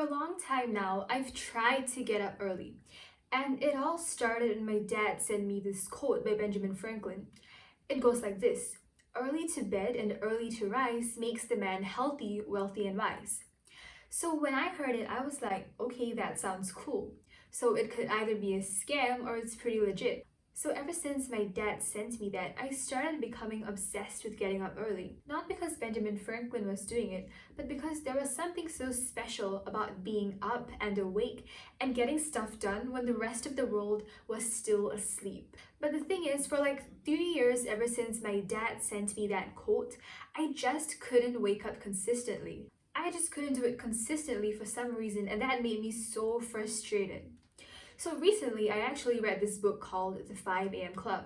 a long time now, I've tried to get up early. And it all started when my dad sent me this quote by Benjamin Franklin. It goes like this: "Early to bed and early to rise makes the man healthy, wealthy, and wise." So when I heard it, I was like, okay, that sounds cool. So it could either be a scam or it's pretty legit. So ever since my dad sent me that, I started becoming obsessed with getting up early. Not because Benjamin Franklin was doing it, but because there was something so special about being up and awake and getting stuff done when the rest of the world was still asleep. But the thing is, for like 3 years ever since my dad sent me that quote, I just couldn't wake up consistently. I just couldn't do it consistently for some reason, and that made me so frustrated. So recently, I actually read this book called The 5 a.m. Club.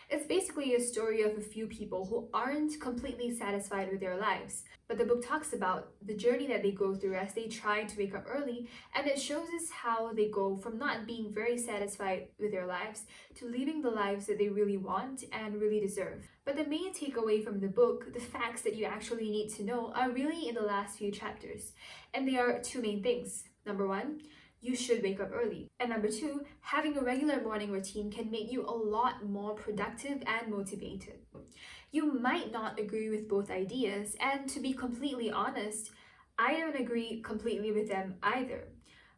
It's basically a story of a few people who aren't completely satisfied with their lives, but the book talks about the journey that they go through as they try to wake up early, and it shows us how they go from not being very satisfied with their lives to living the lives that they really want and really deserve. But the main takeaway from the book, the facts that you actually need to know, are really in the last few chapters, and they are two main things. Number one, you should wake up early. And number two, having a regular morning routine can make you a lot more productive and motivated. You might not agree with both ideas, and to be completely honest, I don't agree completely with them either.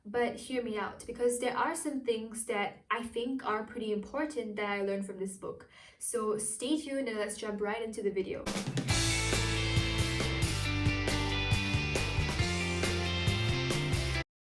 But hear me out, because there are some things that I think are pretty important that I learned from this book. So stay tuned and let's jump right into the video.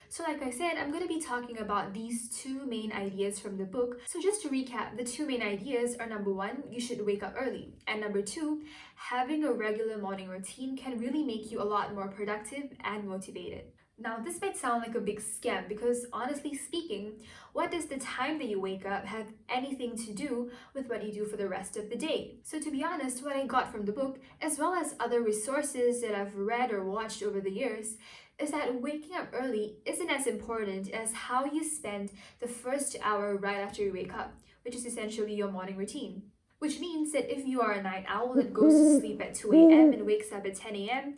So like I said, I'm going to be talking about these two main ideas from the book. So just to recap, the two main ideas are: number one, you should wake up early. And number two, having a regular morning routine can really make you a lot more productive and motivated. Now, this might sound like a big scam because honestly speaking, what does the time that you wake up have anything to do with what you do for the rest of the day? So to be honest, what I got from the book, as well as other resources that I've read or watched over the years, is that waking up early isn't as important as how you spend the first hour right after you wake up, which is essentially your morning routine. Which means that if you are a night owl that goes to sleep at 2 a.m. and wakes up at 10 a.m.,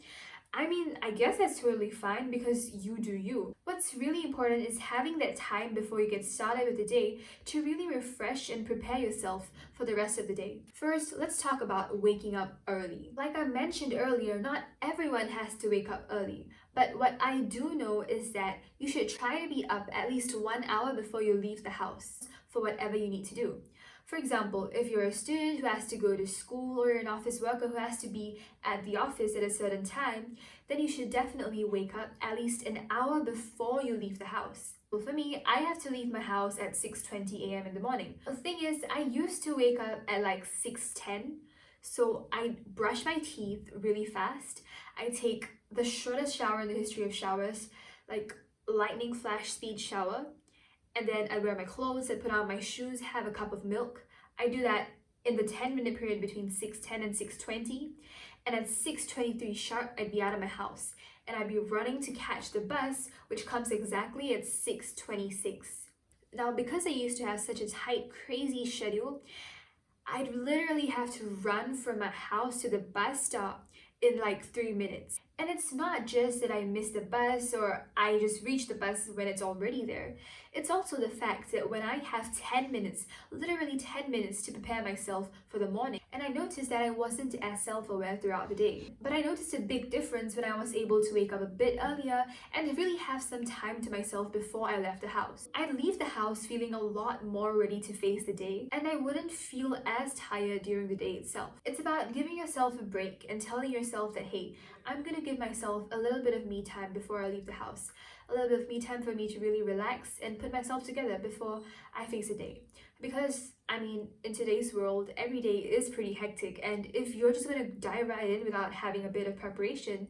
I guess that's totally fine because you do you. What's really important is having that time before you get started with the day to really refresh and prepare yourself for the rest of the day. First, let's talk about waking up early. Like I mentioned earlier, not everyone has to wake up early. But what I do know is that you should try to be up at least 1 hour before you leave the house for whatever you need to do. For example, if you're a student who has to go to school or you're an office worker who has to be at the office at a certain time, then you should definitely wake up at least an hour before you leave the house. Well, for me, I have to leave my house at 6:20 a.m. in the morning. The thing is, I used to wake up at like 6:10, so I brush my teeth really fast. I take the shortest shower in the history of showers, like lightning flash speed shower. And then I wear my clothes, I put on my shoes, have a cup of milk. I do that in the 10-minute period between 6:10 and 6:20. And at 6:23 sharp, I'd be out of my house. And I'd be running to catch the bus, which comes exactly at 6:26. Now, because I used to have such a tight, crazy schedule, I'd literally have to run from my house to the bus stop in like 3 minutes. And it's not just that I miss the bus or I just reach the bus when it's already there. It's also the fact that when I have 10 minutes, literally 10 minutes to prepare myself for the morning, and I noticed that I wasn't as self-aware throughout the day. But I noticed a big difference when I was able to wake up a bit earlier and really have some time to myself before I left the house. I'd leave the house feeling a lot more ready to face the day, and I wouldn't feel as tired during the day itself. It's about giving yourself a break and telling yourself that, hey, I'm gonna give myself a little bit of me time before I leave the house. A little bit of me time for me to really relax and put myself together before I face the day. Because, in today's world, every day is pretty hectic, and if you're just gonna dive right in without having a bit of preparation,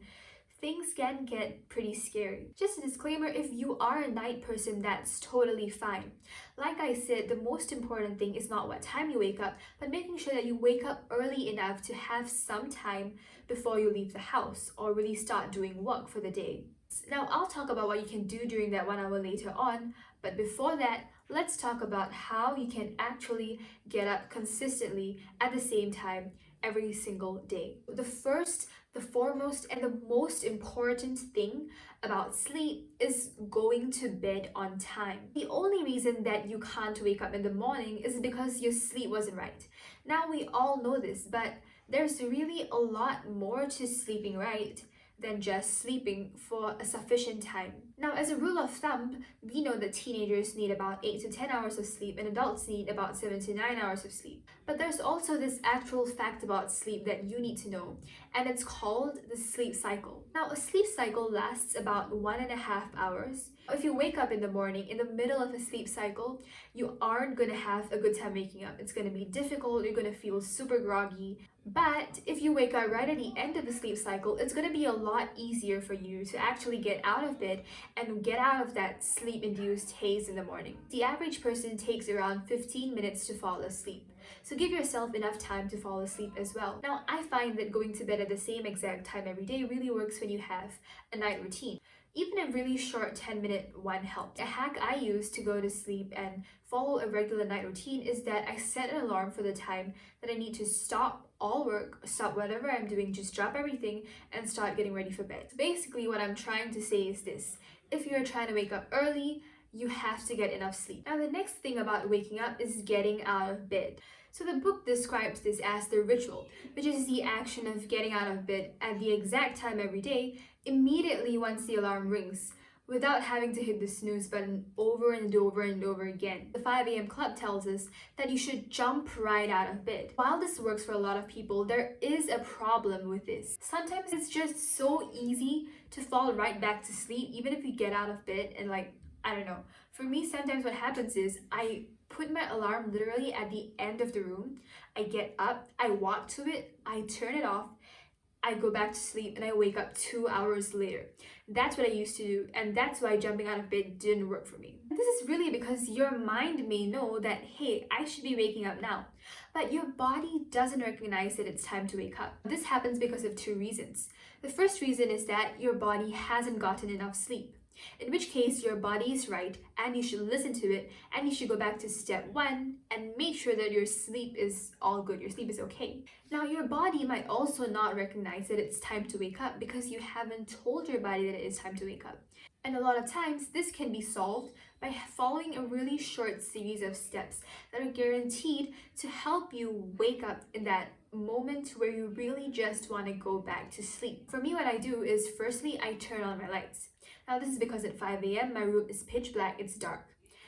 things can get pretty scary. Just a disclaimer, if you are a night person, that's totally fine. Like I said, the most important thing is not what time you wake up, but making sure that you wake up early enough to have some time before you leave the house or really start doing work for the day. Now, I'll talk about what you can do during that 1 hour later on, but before that, let's talk about how you can actually get up consistently at the same time every single day. The first The foremost and the most important thing about sleep is going to bed on time. The only reason that you can't wake up in the morning is because your sleep wasn't right. Now, we all know this, but there's really a lot more to sleeping right than just sleeping for a sufficient time. Now, as a rule of thumb, we know that teenagers need about 8 to 10 hours of sleep and adults need about 7 to 9 hours of sleep. But there's also this actual fact about sleep that you need to know, and it's called the sleep cycle. Now, a sleep cycle lasts about 1.5 hours. If you wake up in the morning in the middle of a sleep cycle, you aren't going to have a good time waking up. It's going to be difficult, you're going to feel super groggy. But if you wake up right at the end of the sleep cycle, it's going to be a lot easier for you to actually get out of bed and get out of that sleep-induced haze in the morning. The average person takes around 15 minutes to fall asleep. So give yourself enough time to fall asleep as well. Now, I find that going to bed at the same exact time every day really works when you have a night routine. Even a really short 10-minute one helps. A hack I use to go to sleep and follow a regular night routine is that I set an alarm for the time that I need to stop all work, stop whatever I'm doing, just drop everything and start getting ready for bed. So basically, what I'm trying to say is this: if you're trying to wake up early, you have to get enough sleep. Now, the next thing about waking up is getting out of bed. So the book describes this as the ritual, which is the action of getting out of bed at the exact time every day, immediately once the alarm rings, without having to hit the snooze button over and over and over again. The 5 a.m. club tells us that you should jump right out of bed. While this works for a lot of people, there is a problem with this. Sometimes it's just so easy to fall right back to sleep, even if you get out of bed and I don't know. For me, sometimes what happens is I put my alarm literally at the end of the room. I get up, I walk to it, I turn it off, I go back to sleep, and I wake up 2 hours later. That's what I used to do, and that's why jumping out of bed didn't work for me. This is really because your mind may know that, hey, I should be waking up now, but your body doesn't recognize that it's time to wake up. This happens because of two reasons. The first reason is that your body hasn't gotten enough sleep, in which case your body is right and you should listen to it, and you should go back to step one and make sure that your sleep is all good, your sleep is okay. Now, your body might also not recognize that it's time to wake up because you haven't told your body that it is time to wake up. And a lot of times this can be solved by following a really short series of steps that are guaranteed to help you wake up in that moment where you really just want to go back to sleep. For me, what I do is firstly, I turn on my lights. Now, this is because at 5 a.m. my room is pitch black, it's dark.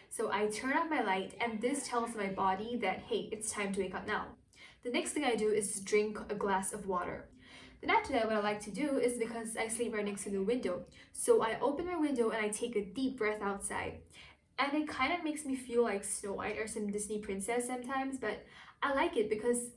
So I turn off my light, and this tells my body that, hey, it's time to wake up now. The next thing I do is drink a glass of water. Then after that, what I like to do is, because I sleep right next to the window, so I open my window and I take a deep breath outside. And it kind of makes me feel like Snow White or some Disney princess sometimes, but I like it because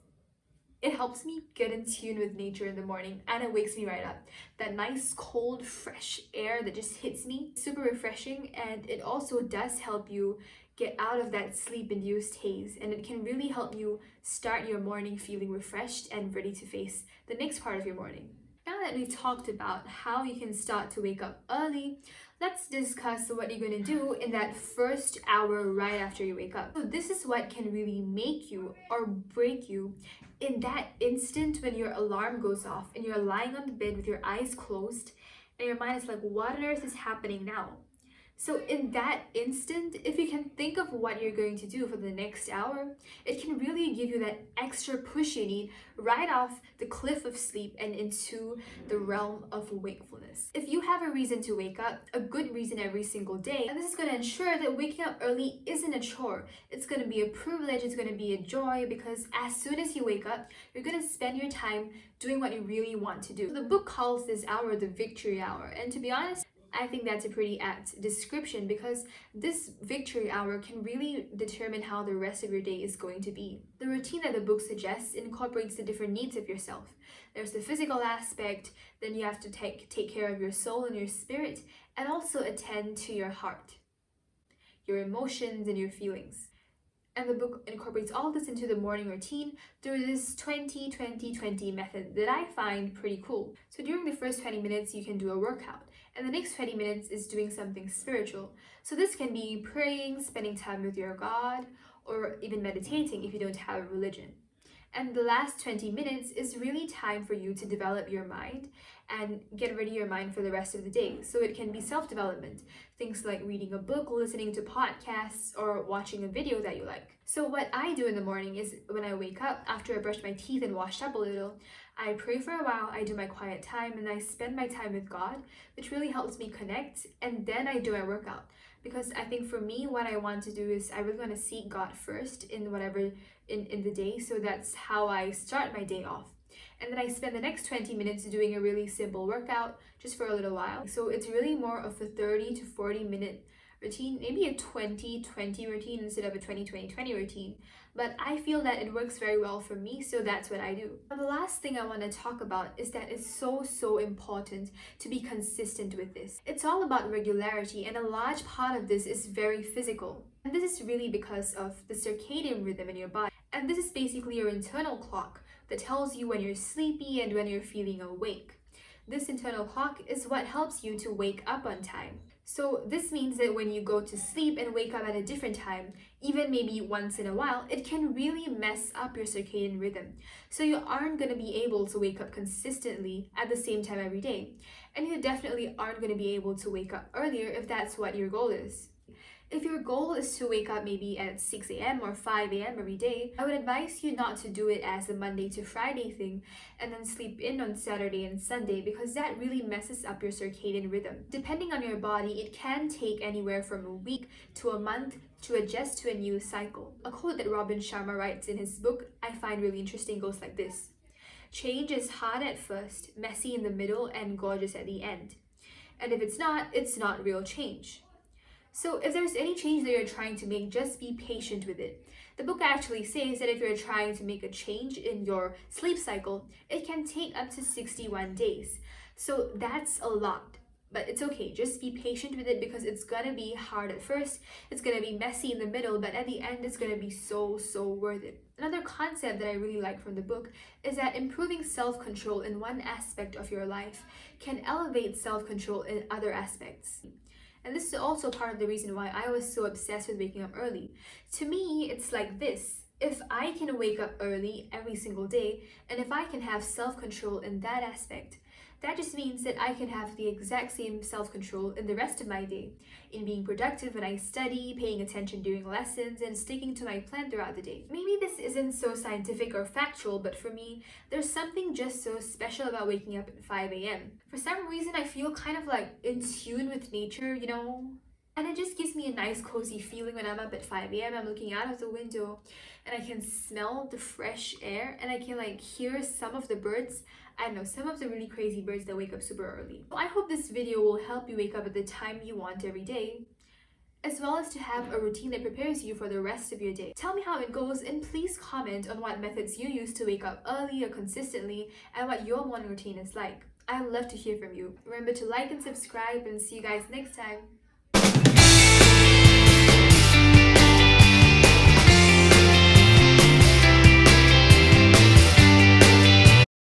it helps me get in tune with nature in the morning, and it wakes me right up. That nice, cold, fresh air that just hits me, super refreshing, and it also does help you get out of that sleep-induced haze, and it can really help you start your morning feeling refreshed and ready to face the next part of your morning. Now that we've talked about how you can start to wake up early, let's discuss what you're going to do in that first hour right after you wake up. So this is what can really make you or break you in that instant when your alarm goes off and you're lying on the bed with your eyes closed and your mind is like, what on earth is happening now? So in that instant, if you can think of what you're going to do for the next hour, it can really give you that extra push you need right off the cliff of sleep and into the realm of wakefulness. If you have a reason to wake up, a good reason every single day, and this is going to ensure that waking up early isn't a chore. It's going to be a privilege, it's going to be a joy, because as soon as you wake up, you're going to spend your time doing what you really want to do. So the book calls this hour the victory hour, and to be honest, I think that's a pretty apt description, because this victory hour can really determine how the rest of your day is going to be. The routine that the book suggests incorporates the different needs of yourself. There's the physical aspect, then you have to take care of your soul and your spirit, and also attend to your heart, your emotions and your feelings. And the book incorporates all this into the morning routine through this 20-20-20 method that I find pretty cool. So during the first 20 minutes, you can do a workout, and the next 20 minutes is doing something spiritual. So this can be praying, spending time with your God, or even meditating if you don't have a religion. And the last 20 minutes is really time for you to develop your mind and get ready your mind for the rest of the day. So it can be self-development, things like reading a book, listening to podcasts, or watching a video that you like. So what I do in the morning is when I wake up, after I brush my teeth and washed up a little, I pray for a while, I do my quiet time, and I spend my time with God, which really helps me connect, and then I do my workout. Because I think for me, what I want to do is I really want to seek God first in whatever in the day. So that's how I start my day off. And then I spend the next 20 minutes doing a really simple workout just for a little while. So it's really more of a 30 to 40 minute routine, maybe a 20-20 routine instead of a 20-20-20 routine. But I feel that it works very well for me, so that's what I do. Now, the last thing I want to talk about is that it's so important to be consistent with this. It's all about regularity, and a large part of this is very physical. And this is really because of the circadian rhythm in your body. And this is basically your internal clock that tells you when you're sleepy and when you're feeling awake. This internal clock is what helps you to wake up on time. So this means that when you go to sleep and wake up at a different time, even maybe once in a while, it can really mess up your circadian rhythm. So you aren't going to be able to wake up consistently at the same time every day. And you definitely aren't going to be able to wake up earlier if that's what your goal is. If your goal is to wake up maybe at 6 a.m. or 5 a.m. every day, I would advise you not to do it as a Monday to Friday thing and then sleep in on Saturday and Sunday, because that really messes up your circadian rhythm. Depending on your body, it can take anywhere from a week to a month to adjust to a new cycle. A quote that Robin Sharma writes in his book I find really interesting goes like this: "Change is hard at first, messy in the middle, and gorgeous at the end. And if it's not real change." So if there's any change that you're trying to make, just be patient with it. The book actually says that if you're trying to make a change in your sleep cycle, it can take up to 61 days. So that's a lot. But it's okay, just be patient with it, because it's gonna be hard at first, it's gonna be messy in the middle, but at the end it's gonna be so worth it. Another concept that I really like from the book is that improving self-control in one aspect of your life can elevate self-control in other aspects. And this is also part of the reason why I was so obsessed with waking up early. To me, it's like this: if I can wake up early every single day, and if I can have self-control in that aspect, that just means that I can have the exact same self-control in the rest of my day, in being productive when I study, paying attention during lessons, and sticking to my plan throughout the day. Maybe this isn't so scientific or factual, but for me, there's something just so special about waking up at 5 a.m. For some reason, I feel kind of like in tune with nature, you know? And it just gives me a nice cozy feeling when I'm up at 5 a.m. I'm looking out of the window and I can smell the fresh air, and I can like hear some of the birds. I don't know, some of the really crazy birds that wake up super early. So I hope this video will help you wake up at the time you want every day, as well as to have a routine that prepares you for the rest of your day. Tell me how it goes, and please comment on what methods you use to wake up early or consistently, and what your morning routine is like. I'd love to hear from you. Remember to like and subscribe, and see you guys next time.